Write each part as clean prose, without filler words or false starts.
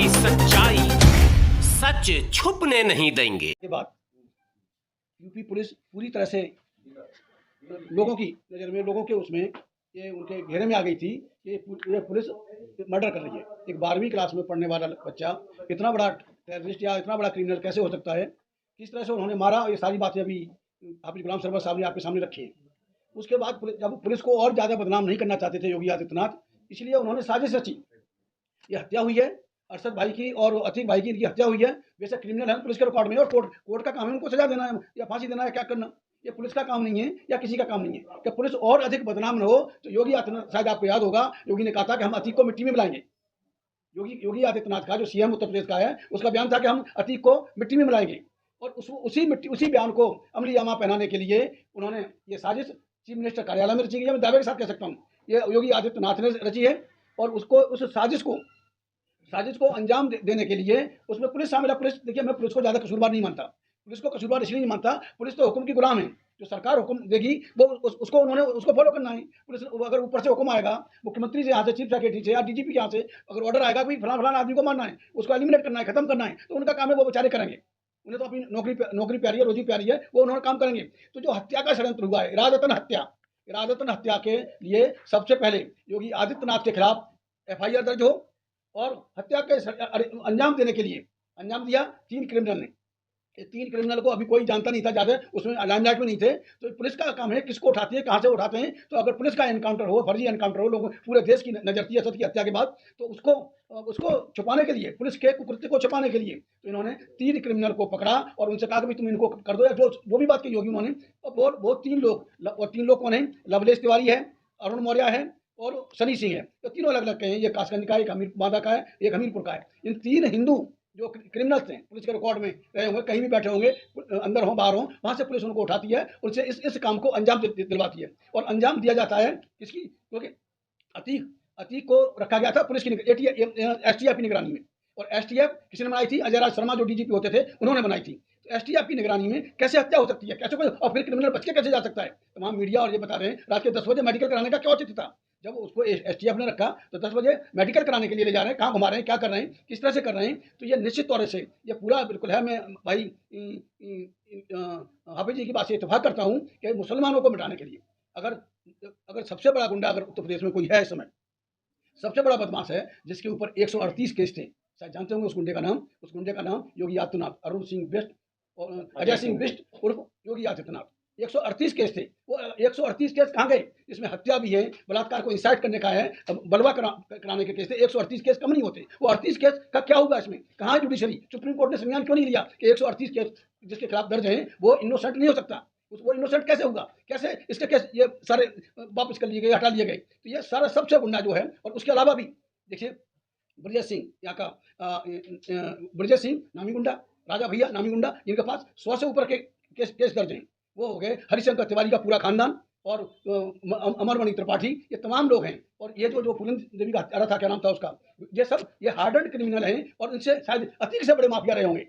की सच्चाई सच छुपने नहीं देंगे। के बाद यूपी पुलिस पूरी तरह से लोगों की नज़र में, लोगों के उसमें ये उनके घेरे में आ गई थी कि ये पुलिस मर्डर कर रही है। एक 12वीं क्लास में पढ़ने वाला बच्चा इतना बड़ा टेररिस्ट या इतना बड़ा क्रिमिनल कैसे हो सकता है, किस तरह से उन्होंने मारा, ये सारी बातें अभी हाफिज गुलाम सरवर साहब ने आपके सामने रखी हैं। उसके बाद जब पुलिस को और ज़्यादा बदनाम नहीं करना चाहते थे योगी आदित्यनाथ, इसलिए उन्होंने साजिश रची। ये हत्या हुई है अरशद भाई की और अतीक भाई की, इनकी हत्या हुई है। वैसे क्रिमिनल है पुलिस के रिकॉर्ड में, और कोर्ट का काम है उनको सजा देना है या फांसी देना है, क्या करना। ये पुलिस का काम नहीं है या किसी का काम नहीं है कि पुलिस और अधिक बदनाम न हो। तो योगी आदित्यनाथ, शायद आपको याद होगा, योगी ने कहा था कि हम अतीक को मिट्टी में मिलाएंगे। योगी आदित्यनाथ का जो सीएम उत्तर प्रदेश का है, उसका बयान था कि हम अतीक को मिट्टी में मिलाएंगे। और उसी बयान को अमली जामा पहनाने के लिए उन्होंने ये साजिश चीफ मिनिस्टर कार्यालय में रची गई है। मैं दावे के साथ कह सकता हूँ ये योगी आदित्यनाथ ने रची है। और उस साजिश को अंजाम देने के लिए उसमें पुलिस शामिल है। पुलिस, देखिए, मैं पुलिस को ज़्यादा कसूरबार नहीं मानता। पुलिस को कसूरबार इसलिए नहीं मानता, पुलिस तो हुक्म की गुलाम है। जो सरकार हुक्म देगी वो उसको फॉलो करना है। पुलिस अगर ऊपर से हुक्म आएगा, मुख्यमंत्री से, यहाँ से, चीफ सेक्रेटरी से या डीजीपी के यहाँ से अगर ऑर्डर आएगा कि फलाना आदमी को मारना है, उसको एलिमिनेट करना है, खत्म करना है, तो उनका काम है, वो बेचारे करेंगे। उन्हें तो अपनी नौकरी प्यारी है, रोजी प्यारी है, वो उन्होंने काम करेंगे। तो जो हत्या का षड्यंत्र हुआ है, इरादतन हत्या के लिए सबसे पहले योगी आदित्यनाथ के खिलाफ एफआईआर दर्ज हो, और हत्या के अंजाम देने के लिए अंजाम दिया 3 क्रिमिनल ने। ये 3 क्रिमिनल को अभी कोई जानता नहीं था, ज़्यादा उसमें लाइमलाइट में नहीं थे। तो पुलिस का काम है किसको उठाती है, कहाँ से उठाते हैं। तो अगर पुलिस का एनकाउंटर हो, फर्जी एनकाउंटर हो, लोगों पूरे देश की नजर थी असद की हत्या के बाद, तो उसको छुपाने के लिए, पुलिस के कुकृत्य को छुपाने के लिए, तो इन्होंने 3 क्रिमिनल को पकड़ा और उनसे कहा कि भाई तुम इनको कर दो, या जो वो भी बात कही होगी उन्होंने। और वो 3 लोग कौन है? लवलेश तिवारी है, अरुण मौर्य है और सनी सिंह है। तो तीनों अलग अलग के हैं। ये कासगंज का है, एक बांदा का है, एक हमीरपुर का है। इन 3 हिंदू जो क्रिमिनल्स हैं, पुलिस के रिकॉर्ड में रहे होंगे, कहीं भी बैठे होंगे, अंदर हो बाहर हो, वहाँ से पुलिस उनको उठाती है, उनसे इस काम को अंजाम दिलवाती है। और अंजाम दिया जाता है किसकी? क्योंकि अतीक को रखा गया था पुलिस की एसटीएफ की निगरानी में। और एसटीएफ किसी ने बनाई थी? अजय राज शर्मा जो डीजीपी होते थे, उन्होंने बनाई थी। तो एसटीएफ की निगरानी में कैसे हत्या हो सकती है, कैसे कोई, और फिर क्रिमिनल बच के कैसे जा सकता है? तमाम मीडिया और ये बता रहे हैं रात के 10 बजे मेडिकल कराने का क्या औचित्य था? जब उसको एसटीएफ ने रखा तो 10 बजे मेडिकल कराने के लिए ले जा रहे हैं, कहाँ घुमा रहे हैं, क्या कर रहे हैं, किस तरह से कर रहे हैं। तो ये निश्चित तौर से ये पूरा बिल्कुल है। मैं भाई हाफिज जी की बात से इत्तेफाक करता हूँ कि मुसलमानों को मिटाने के लिए अगर सबसे बड़ा गुंडा अगर उत्तर प्रदेश में कोई है इस समय, सबसे बड़ा बदमाश है, जिसके ऊपर 138 केस थे, शायद जानते होंगे उस गुंडे का नाम योगी आदित्यनाथ, अरुण सिंह बिष्ट और अजय सिंह बिष्ट उर्फ योगी आदित्यनाथ। 138 केस थे। वो 138 केस कहाँ गए? इसमें हत्या भी है, बलात्कार को इंसाइट करने का है, बलवा कराने के केस थे। 138 केस कम नहीं होते। वो 38 केस का क्या होगा इसमें? कहाँ है जुडिशरी? सुप्रीम कोर्ट ने संज्ञान क्यों नहीं लिया कि 138 केस जिसके खिलाफ दर्ज हैं वो इनोसेंट नहीं हो सकता? वो इनोसेंट कैसे होगा? कैसे इसके केस ये सारे वापस कर लिए गए, हटा लिए गए? तो ये सारा सबसे गुंडा जो है। और उसके अलावा भी देखिए, ब्रजेश सिंह यहाँ का, ब्रजेश सिंह नामी गुंडा, राजा भैया नामी गुंडा, जिनके पास 100 से ऊपर के केस दर्ज हैं, वो हो गए। हरिशंकर तिवारी का पूरा खानदान और अमरमणि त्रिपाठी, ये तमाम लोग हैं। और ये जो फूलन देवी का हत्यारा था, क्या नाम था उसका, ये सब ये हार्डन क्रिमिनल हैं। और इनसे शायद अतीक से बड़े माफिया रहे होंगे।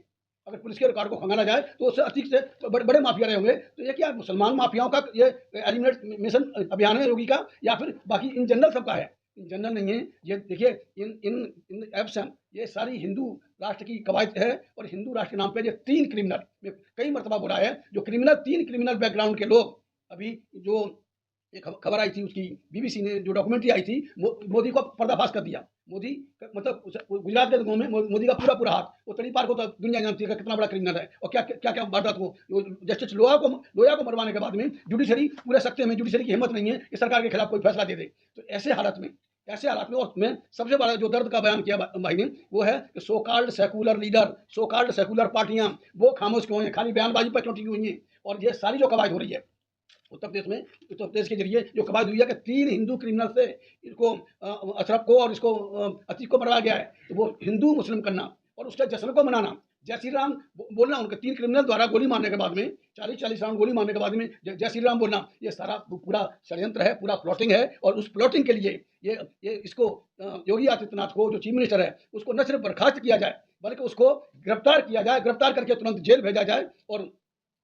अगर पुलिस के रिकॉर्ड को खंगाला जाए तो उससे अतीक से बड़े माफिया रहे होंगे। तो ये क्या मुसलमान माफियाओं का ये एलिमिनेट मिशन अभियान है योगी का, या फिर बाकी इन जनरल सबका है? इन जनरल नहीं है ये। देखिए, इन एब्सन ये सारी हिंदू राष्ट्र की कवायद है। और हिंदू राष्ट्र के नाम पे ये 3 क्रिमिनल, मैं कई मरतबा बोला है, जो क्रिमिनल 3 क्रिमिनल बैकग्राउंड के लोग, अभी जो एक खबर आई थी, उसकी बीबीसी ने जो डॉक्यूमेंट्री आई थी, मोदी को पर्दाफाश कर दिया। मोदी मतलब गुजरात के गाँव में मोदी का पूरा हाथ, वो तड़ीपार को तो दुनिया जानती है कितना बड़ा क्रिमिनल है। और क्या वारदात को, जस्टिस लोया को मरवाने के बाद में जुडिशरी पूरे सख्ते में, जुडिशरी की हिम्मत नहीं है कि सरकार के खिलाफ कोई फैसला दे दे। तो ऐसे हालात में और मैं सबसे बड़ा जो दर्द का बयान किया भाई ने, वो है कि so called secular leader, so called secular पार्टियां, वो खामोश क्यों हैं, खाली बयानबाजी पर क्यों टिकी हुई हैं। और ये सारी जो कवायद हो रही है उत्तर प्रदेश के जरिए, जो कवायद हुई है कि 3 हिंदू क्रिमिनल से इसको अशरफ को और इसको अतीक को मरवाया गया है, तो वो हिंदू मुस्लिम करना और उसके जश्न को मनाना, जय श्री राम बोलना, उनके 3 क्रिमिनल द्वारा गोली मारने के बाद में, 40 राउंड गोली मारने के बाद में जय श्री राम बोलना, ये सारा पूरा षड्यंत्र है, पूरा प्लॉटिंग है। और उस प्लॉटिंग के लिए ये इसको योगी आदित्यनाथ को, जो चीफ मिनिस्टर है, उसको न सिर्फ बर्खास्त किया जाए, बल्कि उसको गिरफ्तार किया जाए, गिरफ्तार करके तुरंत जेल भेजा जाए। और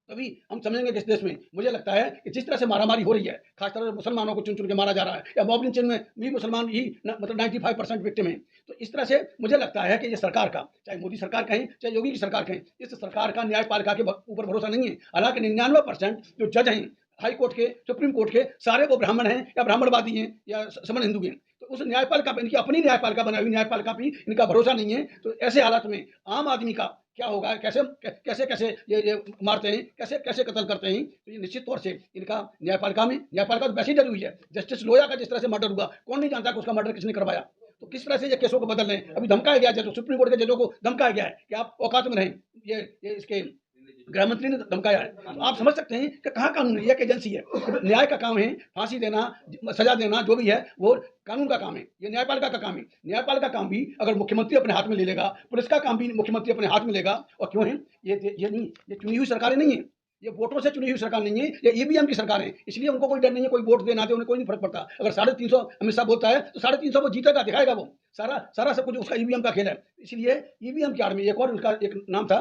तभी हम समझेंगे कि इस देश में मुझे लगता है कि जिस तरह से मारामारी हो रही है, खासतौर से मुसलमानों को चुन-चुन के मारा जा रहा है, या मॉब लिंचिंग में भी मुसलमान ही मतलब 95% विक्टिम हैं। तो इस तरह से मुझे लगता है कि ये सरकार का, चाहे मोदी सरकार कहें, चाहे योगी की सरकार कहें, इस सरकार का न्यायपालिका के ऊपर भरोसा नहीं है। हालाँकि 99% जो जज हैं, हाई कोर्ट के, सुप्रीम कोर्ट के, सारे वो ब्राह्मण हैं या ब्राह्मणवादी हैं या सवर्ण हिंदू हैं। तो उस न्यायपालिका पे, इनकी अपनी न्यायपालिका बनाई हुई न्यायपालिका पे इनका भरोसा नहीं है। तो ऐसे हालात में आम आदमी का क्या होगा, कैसे ये मारते हैं, कैसे कत्ल करते हैं। तो ये निश्चित तौर से इनका न्यायपालिका तो वैसे ही डरी हुई है। जस्टिस लोया का जिस तरह से मर्डर हुआ, कौन नहीं जानता कि उसका मर्डर किसने करवाया। तो किस तरह से ये केसों को बदल रहे हैं। अभी धमकाया गया जज, सुप्रीम कोर्ट के जजों को धमकाया गया है कि आप औकात में रहें। ये इसके गृह मंत्री ने धमकाया है। तो आप समझ सकते हैं कि कहाँ कानून है, ये एक एजेंसी है। न्याय का काम है, फांसी देना, सजा देना, जो भी है वो कानून का काम है, ये न्यायपालिका का काम है। न्यायपालिका का काम भी अगर मुख्यमंत्री अपने हाथ में ले लेगा, पुलिस का काम भी मुख्यमंत्री अपने हाथ में लेगा। और क्यों है ये नहीं, ये चुनी हुई सरकारें नहीं है, ये वोटों से चुनी हुई सरकार नहीं है, ये ईवीएम की सरकार है। इसलिए उनको कोई डर नहीं है, कोई वोट देना दे, उन्हें कोई नहीं फर्क पड़ता। अगर 350 अमित शाह बोलता है तो 350 वो जीतेगा, दिखाएगा। वो सारा सब कुछ उसका ईवीएम का खेल है। इसलिए ईवीएम की आड़ में एक और उनका एक नाम था,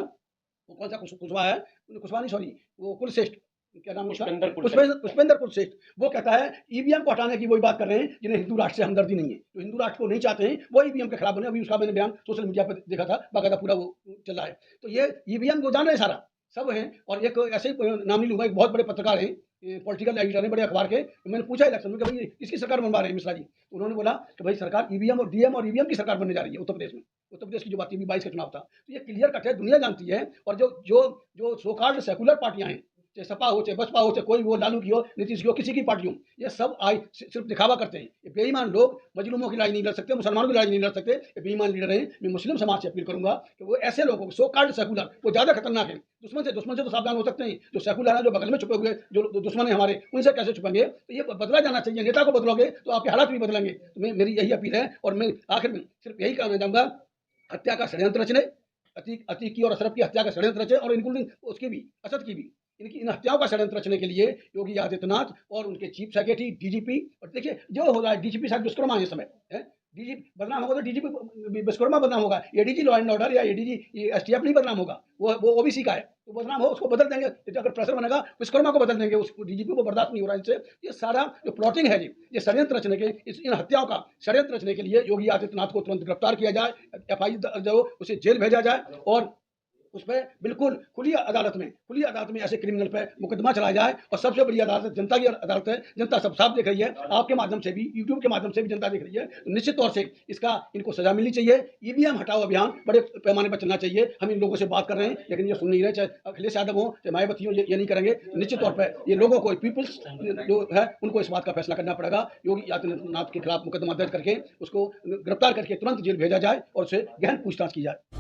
वो कौन सा कुशवाहा है, कुशवाहा नहीं, सॉरी, वो कुलश्रेष्ठ, क्या नाम उसका, पुष्पेंद्र कुलश्रेष्ठ। वो कहता है ईवीएम को हटाने की वही बात कर रहे हैं जिन्हें हिंदू राष्ट्र से हमदर्दी नहीं है, जो हिंदू राष्ट्र को नहीं चाहते हैं वो ईवीएम के खिलाफ बने। अभी उसका मैंने बयान सोशल मीडिया पर देखा था, बाकायदा पूरा वो चल रहा है। तो ये ईवीएम को जान रहे हैं, सारा सब है। और एक ऐसे ही नाम नहीं लूंगा, एक बहुत बड़े पत्रकार हैं, पॉलिटिकल एडिटर है बड़े अखबार के। तो मैंने पूछा इलेक्शन में कि भाई किसकी सरकार बनवा रहे हैं मिश्रा जी। तो उन्होंने बोला कि भाई सरकार ईवीएम और डीएम और ईवीएम की सरकार बनने जा रही है उत्तर प्रदेश में। उत्तर प्रदेश की जो बात 22 का चुनाव था, तो ये क्लियर कट है, दुनिया जानती है। और जो सो कॉल्ड सेकुलर पार्टियां हैं, चाहे सपा हो, चाहे बसपा हो, चाहे कोई वो लालू की हो, नीतीश की हो, किसी की पार्टी हो, ये सब सिर्फ दिखावा करते हैं। ये बेईमान लोग मजलूमों की लड़ाई नहीं लड़ सकते, मुसलमानों की लड़ाई नहीं लड़ सकते, ये बेईमान लीडर हैं। मैं मुस्लिम समाज से अपील करूंगा कि वो ऐसे लोगों को, सो कॉल्ड सेकुलर, वो ज़्यादा खतरनाक है। दुश्मन से तो सावधान हो सकते हैं, जो सेकुलर है, जो बगल में छुपे हुए जो दुश्मन है हमारे, उनसे कैसे छुपेंगे। तो ये बदला जाना चाहिए। नेता को बदलोगे तो आपके हालात भी बदलेंगे। तो मेरी यही अपील है। और मैं आखिर में सिर्फ यही कहना चाहूँगा, हत्या का षड्यंत्र रचने, अतीक की और अशरफ की हत्या का षड्यंत्र रचे, और इंक्लूडिंग उसकी भी, असद की भी, इन हत्याओं का षड्यंत्र रचने के लिए योगी आदित्यनाथ और उनके चीफ सेक्रेटरी, डीजीपी, और देखिए जो हो रहा है, डीजीपी साहब विश्वकर्मा है इस समय, है डीजीपी बदनाम होगा तो डीजीपी विश्वकर्मा बदनाम होगा। एडीजी लॉ एंड ऑर्डर या एडीजी एसटीएफ नहीं बदनाम होगा, वो ओबीसी का है, तो बदनाम हो, उसको बदल देंगे। अगर प्रेशर बनेगा विश्वकर्मा को बदल देंगे, उस डीजीपी को बर्दाश्त नहीं हो रहा है इनसे। ये सारा जो प्लॉटिंग है जी, ये षड्यंत्र रचने के, इन हत्याओं का षड्यंत्र रचने के लिए योगी आदित्यनाथ को तुरंत गिरफ्तार किया जाए, एफआईआर दर्ज हो, उसे जेल भेजा जाए, और उस पर बिल्कुल खुली अदालत में ऐसे क्रिमिनल पे मुकदमा चलाया जाए। और सबसे बड़ी अदालत जनता की अदालत है, जनता सब साफ देख रही है, आपके माध्यम से भी, यूट्यूब के माध्यम से भी जनता देख रही है। तो निश्चित तौर से इनको सजा मिलनी चाहिए। ईवीएम हटाओ अभियान बड़े पैमाने पर चलना चाहिए। हम इन लोगों से बात कर रहे हैं, लेकिन ये सुन नहीं रहे, चाहे अखिलेश यादव हो, चाहे मायावती हो, ये नहीं करेंगे। तो निश्चित तौर पर ये लोगों को, पीपल्स जो है, उनको इस बात का फैसला करना पड़ेगा। योगी आदित्यनाथ के खिलाफ मुकदमा दर्ज करके उसको गिरफ्तार करके तुरंत जेल भेजा जाए और उससे गहन पूछताछ की जाए।